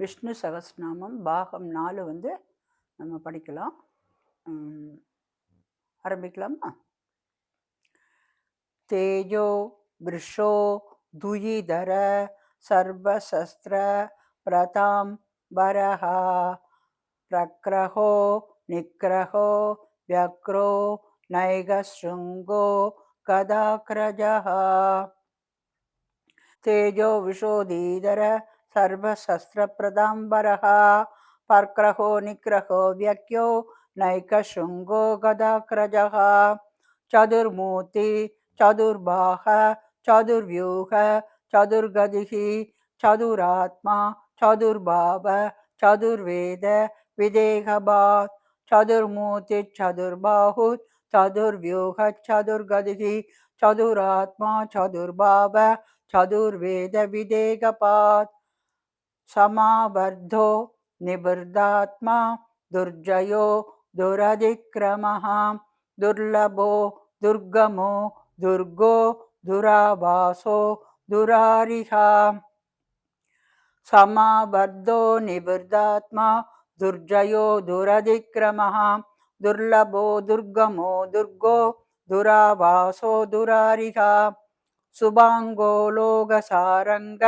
விஷ்ணு சகஸ்ரநாமம் பாகம் 4 வந்து நம்ம படிக்கலாம். ஆரம்பிக்கலாமா? தேஜோ விருஷோ துயிதர சர்வசஸ்திர பிரதாம் வரஹா பிரக்ரஹோ நிக்ரஹோ வியக்ரோ நைகஸ்ருங்கோ கதாக்ரஜஹா तेजो विशोधीधर सर्वशस्त्रप्रदाम्बरः पर्क्रहो निग्रहो व्यक्यो नैकशृङ्गो गदाक्रजः चतुर्मूर्ति चतुर्बाह चतुर्व्यूह चतुर्गदिः चतुरात्मा चतुर्भाव चतुर्वेद विदेहभात् चतुर्मूर्ति चतुर्बाहु चतुर्व्यूह चतुर्गदिः चतुरात्मा चतुर्भाव चतुर्वेद विदेहपात् समावर्धो निवृद्धात्मा दुर्जयो दुरधिक्रमः दुर्लभो दुर्गमो दुर्गो दुरावासो दुरारिहा समावर्धो निवृद्धात्मा दुर्जयो दुरधिक्रमः दुर्लभो दुर्गमो दुर्गो दुरावासो दुरारिहा सुभांगो लोकसारंग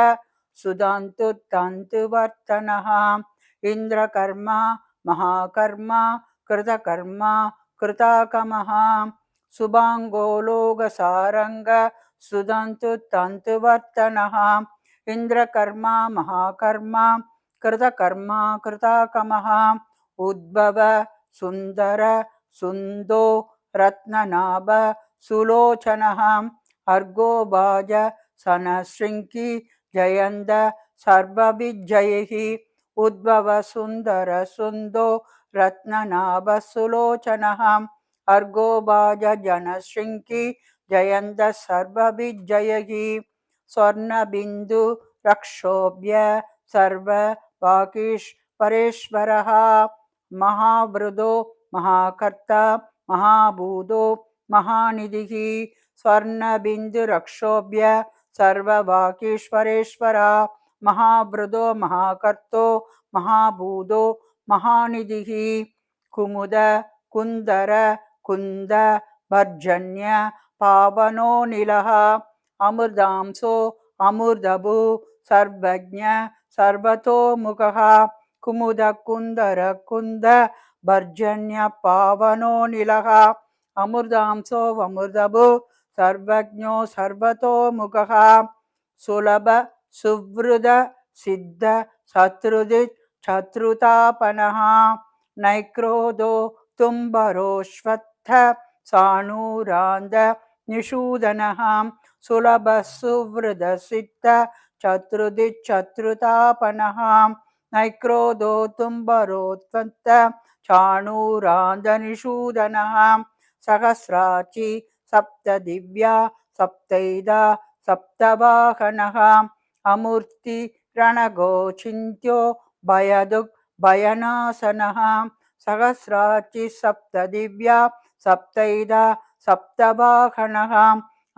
सुदान्तु तन्तुवर्तनः इन्द्रकर्मा महाकर्मा कृतकर्मा कृताकमः सुभांगो लोकसारंग सुदान्तु तन्तुवर्तनः इन्द्रकर्मा महाकर्मा कृतकर्मा कृताकमः उद्भव सुन्दर सुन्दो रत्ननाभ सुलोचनः अर्गोबाज सनशृङ्गी जयन्द सर्वविजयैः उद्भव सुन्दर सुन्दो रत्ननाभ सुलोचनः अर्गोबाज जनशृङ्गी जयन्द सर्वविजयैः स्वर्णबिन्दु रक्षोभ्य सर्व वागीश्वरेश्वरः महावृदो महाकर्ता महाभूतो महानिधिः स्वर्णबिन्दु रक्षोभ्य सर्ववागीश्वरेश्वरा महावृदो महाकर्तो महाभूतो महानिधिः कुमुद कुन्दर कुन्द भर्जन्य पावनो नीलः अमृतांसो अमृतभु सर्वज्ञ सर्वतोमुखः कुमुद कुन्दर कुन्द भर्जन्य पावनो नीलः अमृतांसो अमृतभु सर्वज्ञो सर्वतोमुखः सुलभ सुवृद सिद्ध शत्रुजित् शत्रुतापनः नैक्रोधो तुम्बरोश्वत्थ साणूरान्द निषूदनः सुलभ सुवृद सिद्ध शत्रुजित् शत्रुतापनः नैक्रोधो तुम्बरोत्वत्थ चाणूरान्द निषूदनः सहस्राची सप्तदिव्या सप्तैदा सप्तवाहनः अमूर्ति रणगोचिन्त्यो भयदुग् भयनाशनः सहस्राची सप्तदिव्या सप्तैदा सप्तवाहनः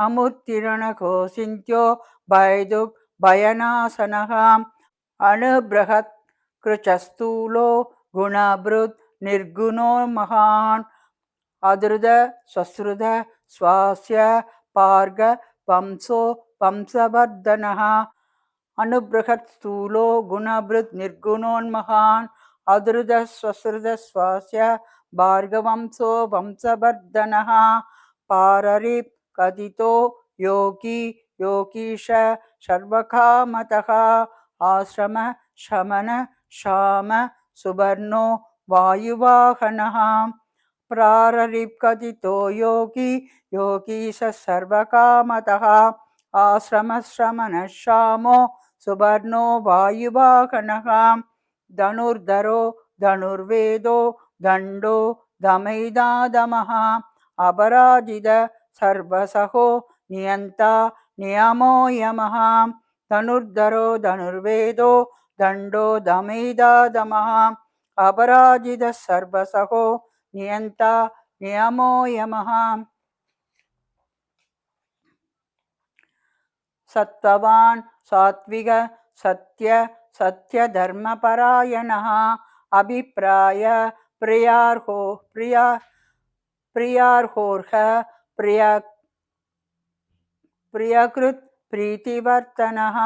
अमूर्तिरणघोषिन्त्यो भयदुग् भयनाशनः अणुबृहत् कृचस्थूलो गुणभृत् निर्गुणो महान् अदृद स्वश्रुद स्वास्य पार्ग वंशो वंशवर्धनः अणुबृहत् स्थूलो गुणभृत् निर्गुणोन्महान् अदृद स्वश्रुद स्वास्य भार्गवंशो वंशवर्धनः पाररिप् कथितो योगी योगीश सर्वकामतः आश्रम शमन शाम सुवर्णो वायुवाहनः प्राररिप्कथितो योगी योगीश सर्वकामतः आश्रमश्रमणश्यामो सुवर्णो वायुवाहनः धनुर्धरो धनुर्वेदो दण्डो दमैदादमः अपराजित सर्वसहो नियन्ता नियमो यमः धनुर्धरो धनुर्वेदो दण्डो दमैदादमः अपराजित सर्वसहो नियन्ता नियमो यमः सत्त्ववान् सात्विक सत्य सत्यधर्मपरायणः अभिप्राय प्रियार्होर्ह प्रियकृत् प्रीतिवर्तनः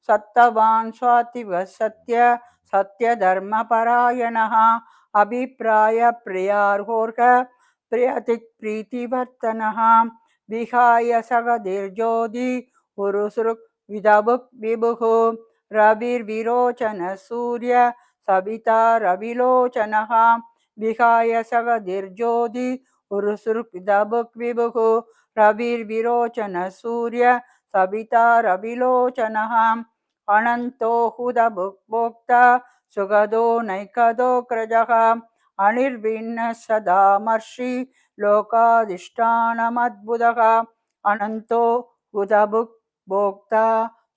सत्तवान् स्वातिवः सत्यधर्मपरायणः अभिप्राय प्रियार्होर्ह प्रीतिवर्तनः विहाय सगतिर्ज्योति उरुसृक् विदभुक् विभुः रविर्विरोचन सूर्य सविता रविलोचनः विहाय सगतिर्ज्योति उरुसृक् विदभुक् विभुः रविर्विरोचन सूर्य सविता रविलोचनः अनन्तो हुदभुक्भोक्ता सुगदो नैकदोऽग्रजः अनिर्विण्ण सदामर्षि लोकाधिष्ठानमद्भुतः अनन्तो हुदभुक्भोक्ता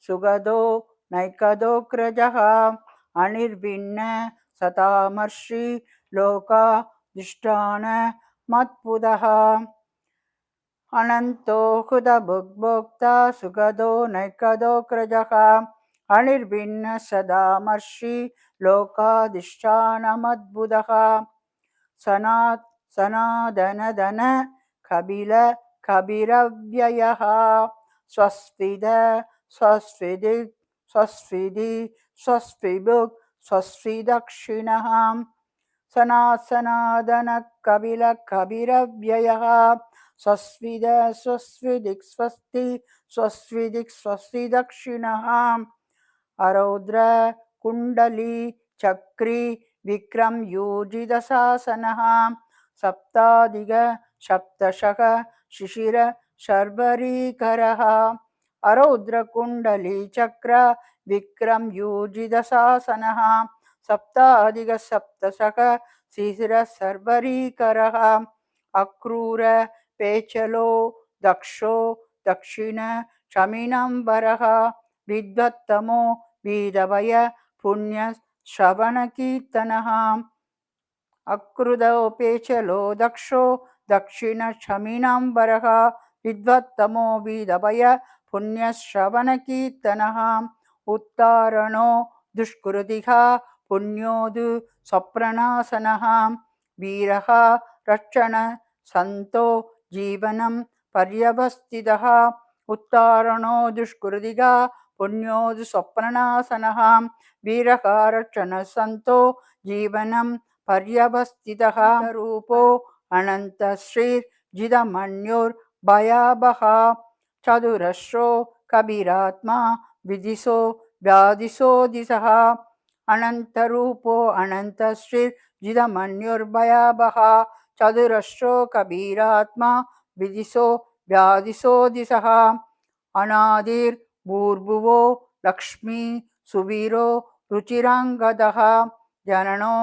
सुगदो नैकदोऽग्रजः अनिर्विण्ण सदामर्षि लोकाधिष्ठानमद्भुतः अनन्तो हुदभुक्भोक्ता सुगदो नैकदोऽग्रजः अनिर्विण्ण सदामर्षि लोकाधिष्ठानमद्भुतः सनातनधन कपिरव्ययः स्वस्विद स्वस्विधि स्वस्विभुक् स्वस्विदक्षिणः सनातन कपिरव्ययः स्वस्विद स्वस्विदिक् स्वस्विदिक् स्वस्विदक्षिणः अरौद्र कुण्डली चक्री विक्रम यूजितशासनः सप्ताधिक सप्तशः शिशिर शर्वरीकरः अरौद्र कुण्डली चक्र विक्रम यूजितशासनः सप्ताधिक सप्तशः शिशिर शर्वरीकरः अक्रूर पेचलो दक्षो दक्षिण शमिनंबरः विद्वत्तमो वीदभय पुण्य श्रवणकीर्तनः अक्रुदो पेचलो दक्षो दक्षिण शमिनंबरः विद्वत्तमो वीदभय पुण्यश्रवणकीर्तनः उत्तारणो दुष्कृतिः पुण्योदु स्वप्रणासनः वीरः रक्षण संतो जीवनं पर्यवस्थितः उत्तारणो दुष्कृतिः पुण्योदु स्वप्रणासनः वीरः रक्षण संतो जीवनं पर्यवस्थितः रूपो अनन्तश्रीर्जितमन्युर्भयावहः चतुरश्रो कबीरात्मा विदिशो व्यादिशो दिशः अनन्तरूपो अनन्तश्रीर्जितमन्युर्भयावहः चतुरश्रो कबीरात्मा विदिशो व्यादिशो दिशः अनादिर्भूर्भुवो लक्ष्मी सुवीरो रुचिराङ्गदः जननो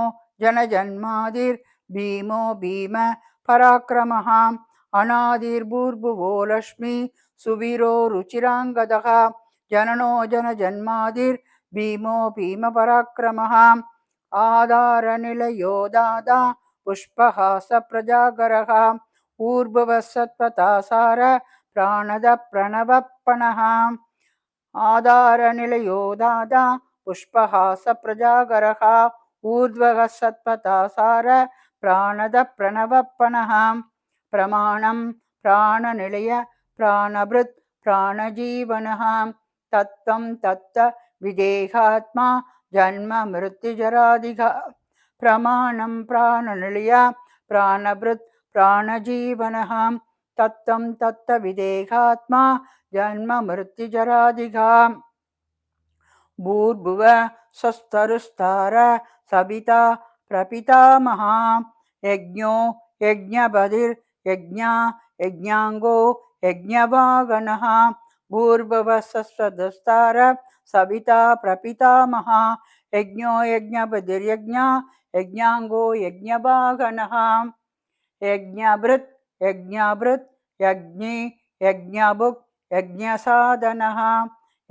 जनजन्मादिर्भीमो भीम पराक्रमः अनादिर्भूर्भुवो लक्ष्मी सुवीरो रुचिराङ्गदः जननो जनजन्मादिर्भीमो भीम पराक्रमः आधारनिलयो दादा पुष्पहास प्रजागरः ऊर्भवः सत्पथासार प्राणद प्रणवप्पणः आधारनिलयो दादा पुष्पहास प्रजागरः ऊर्ध्वः सत्पथासार प्राणद प्रणवप्पणः प्रमाणं प्राणनिलय प्राणभृत् प्राणजीवनः तत्त्वं तत्त विदेहात्मा जन्म मृत्युजरादिः प्रमाणं प्राणनिलय प्राणभृत् प्राणजीवनः तत्त्वं तत्त विदेहात्मा जन्म मृत्युजरादिः भूर्भुव स्वस्तरुस्तार सविता प्रपितामहा यज्ञो यज्ञपतिर्यज्ञा यज्ञाङ्गो यज्ञवागणः भूर्भुवः स्वस्तरुस्तार सविता प्रपितामहा यज्ञो यज्ञपतिर्यज्ञा यज्ञाङ्गो यज्ञवागणः यज्ञभृत् यज्ञी यज्ञभुक् यज्ञसाधनः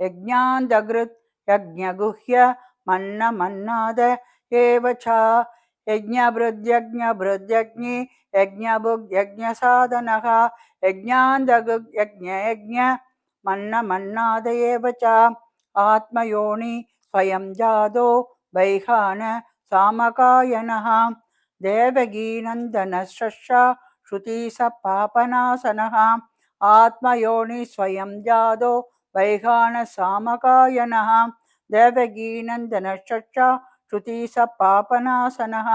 यज्ञान्तकृत् यज्ञगुह्य मन्नमन्नाद एव च यज्ञभृद्यज्ञी यज्ञभुक् यज्ञसाधनः यज्ञान्तकृत् यज्ञ मन्नमन्नाद एव च आत्मयोनि स्वयं जादो वैखान सामकायनः देवगीनन्दनश्रशा श्रुतिसपापनासनः आत्मयोनि स्वयं जादो वैखान सामकायनः देवगीनन्दनश्रशा श्रुतिसपापनासनः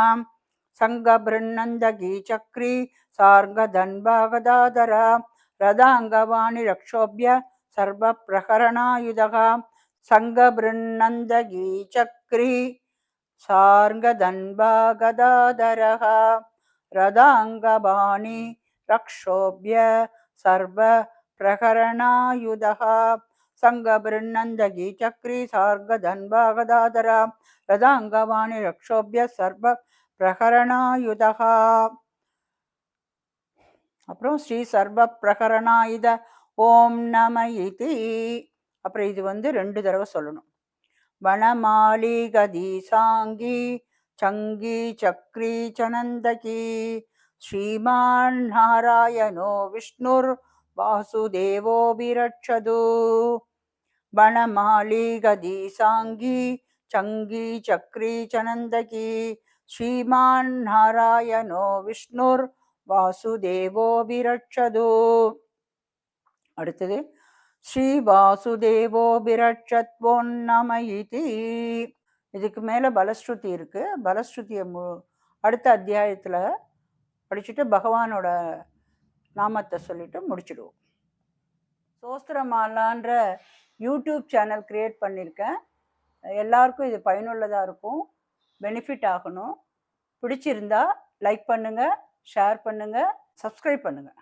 संगबृन्नन्दगीचक्री सार्गधन्वागदाधर रदाङ्गवाणि रक्षोभ्य सर्वप्रकरणायुधः संगबृन्नन्दगीचक्री सार्गधन्वागदाधरः रदाङ्गवाणि रक्षोभ्य सर्वप्रकरणायुधः संगबृन्नन्दगीचक्री सार्गधन्वागदाधर रदाङ्गवाणि रक्षोभ्य सर्व பிரகரணாயுதகா. அப்புறம் ஸ்ரீ சர்வ பிரகரணாயுத ஓம் நம இதி. அப்புறம் இது 2 தடவை சொல்லணும். வனமாலி கதி சாங்கி சங்கி சக்ரி சனந்தகி ஸ்ரீமான் நாராயணோ விஷ்ணுர் வாசுதேவோ விரட்சது. வனமாலி கதி சாங்கி சங்கி சக்ரி சனந்தகி ஸ்ரீமான் நாராயணோ விஷ்ணுர் வாசுதேவோ விரட்சது. அடுத்தது ஸ்ரீ வாசுதேவோ விரட்சத்வோன் நம இதி. இதுக்கு மேலே பலஸ்ருதி இருக்கு. பலஸ்ருதியை அடுத்த அத்தியாயத்தில் படிச்சுட்டு பகவானோட நாமத்தை சொல்லிட்டு முடிச்சிடுவோம். சோஸ்திரமாலான்ற யூடியூப் சேனல் கிரியேட் பண்ணியிருக்கேன். எல்லாருக்கும் இது பயனுள்ளதாக இருக்கும், பெனிஃபிட் ஆகணும். பிடிச்சிருந்தா லைக் பண்ணுங்கள், ஷேர் பண்ணுங்கள், சப்ஸ்கிரைப் பண்ணுங்கள்.